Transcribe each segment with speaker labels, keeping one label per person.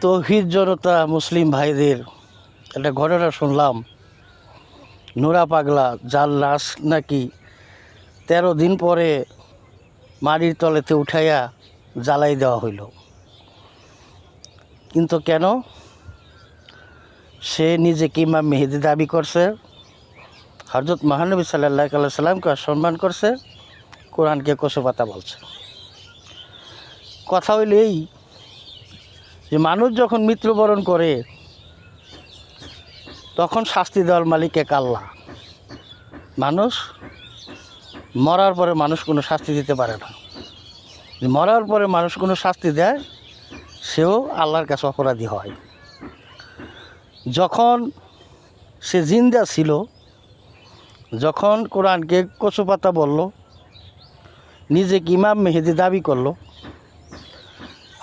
Speaker 1: তৌহিদ জনতা মুসলিম ভাইদের একটা ঘটনা শুনলাম। নোরা পাগলা যার লাশ নাকি 13 দিন পরে মাটির তলেতে উঠাইয়া জ্বালাই দেওয়া হইল। কিন্তু কেন? সে নিজেকে ইমাম মেহেদি দাবি করছে, হযরত মহানবী সাল্লাল্লাহু আলাইহি সাল্লামকে সম্মান করছে, কোরআনকে কচুপাতা বলছে। কথা হইল এই যে মানুষ যখন মৃত্যুবরণ করে তখন শাস্তি দেওয়ার মালিক এক আল্লাহ। মানুষ মরার পরে মানুষ কোনো শাস্তি দিতে পারে না। মরার পরে মানুষ কোনো শাস্তি দেয় সেও আল্লাহর কাছে অপরাধী হয়। যখন সে জিন্দা ছিল, যখন কোরআনকে কচুপাতা বলল, নিজেকে ইমাম মেহেদি দাবি করলো,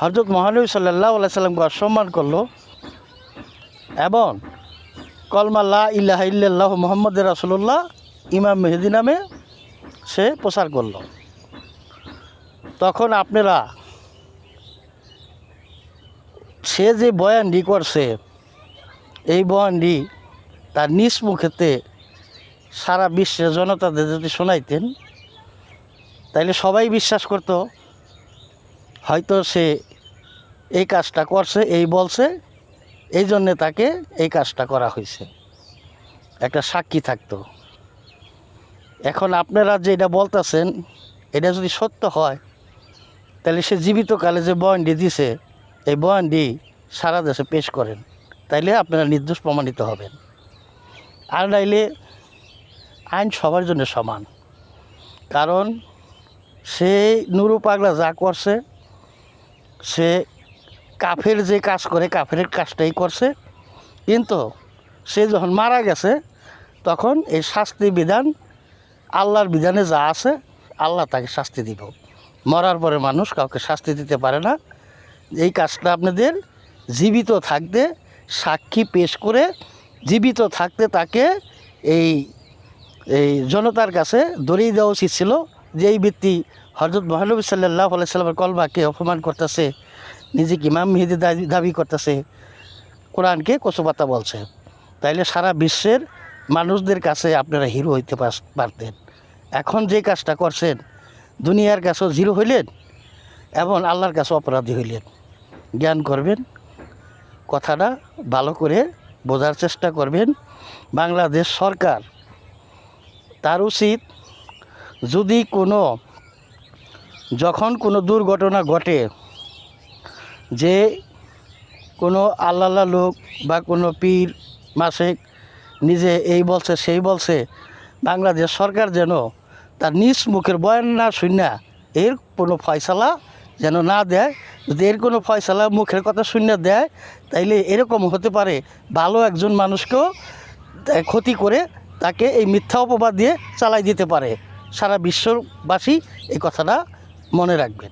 Speaker 1: হযরত মহানবী সাল্লাল্লাহু আলাইহি সাল্লামকে অসম্মান করলো এবং কলমা লা ইলাহা ইল্লাল্লাহু মুহাম্মাদুর রাসূলুল্লাহ ইমাম মেহেদি নামে সে প্রচার করল। তখন আপনারা সে যে বয়ানটি করছে, এই বয়ানটি তার নিজ মুখেতে সারা বিশ্বের জনতাদের যদি শোনাইতেন তাইলে সবাই বিশ্বাস করত হয়তো সে এই কাজটা করছে, এই বলছে, এই জন্যে তাকে এই কাজটা করা হয়েছে, একটা সাক্ষী থাকতো। এখন আপনারা যে এটা বলতেছেন এটা যদি সত্য হয় তাহলে সে জীবিতকালে যে বয়ানটি দিছে এই বয়ানটি সারা দেশে পেশ করেন, তাইলে আপনারা নির্দোষ প্রমাণিত হবেন। আর নাইলে আইন সবার জন্য সমান। কারণ সে নুরু পাগলা যা করছে, সে কাফের যে কাজ করে কাফের কাজটাই করছে, কিন্তু সে যখন মারা গেছে তখন এই শাস্তি বিধান আল্লাহর বিধানে যা আছে আল্লাহ তাকে শাস্তি দিব। মরার পরে মানুষ কাউকে শাস্তি দিতে পারে না। এই কাজটা আপনাদের জীবিত থাকতে সাক্ষী পেশ করে জীবিত থাকতে তাকে এই জনতার কাছে ধরিয়ে দেওয়া উচিত ছিল যে এই ব্যক্তি হযরত মহানবী সাল্লাল্লাহু আলাইহি সাল্লামের কলমাকে অপমান করতেছে, নিজেকে ইমাম মেহেদি দাবি করতেছে, কোরআনকে কচুপাতা বলছে। তাইলে সারা বিশ্বের মানুষদের কাছে আপনারা হিরো হইতে পারতেন। এখন যে কাজটা করছেন দুনিয়ার কাছেও জিরো হইলেন এবং আল্লাহর কাছে অপরাধী হইলেন। জ্ঞান করবেন, কথাটা ভালো করে বোঝার চেষ্টা করবেন। বাংলাদেশ সরকার তার উচিত যদি যখন কোনো দুর্ঘটনা ঘটে, যে কোনো আল্লাহ লোক বা কোনো পীর মাসিক নিজে এই বলছে সেই বলছে, বাংলাদেশ সরকার যেন তার নিজ মুখের বয়ান না শুনে এর কোনো ফয়সালা যেন না দেয়। যদি এর কোনো ফয়সালা মুখের কথা শুনে দেয় তাইলে এরকম হতে পারে ভালো একজন মানুষকেও ক্ষতি করে তাকে এই মিথ্যা অপবাদ দিয়ে চালাই দিতে পারে। সারা বিশ্ববাসী এই কথাটা মনে রাখবেন।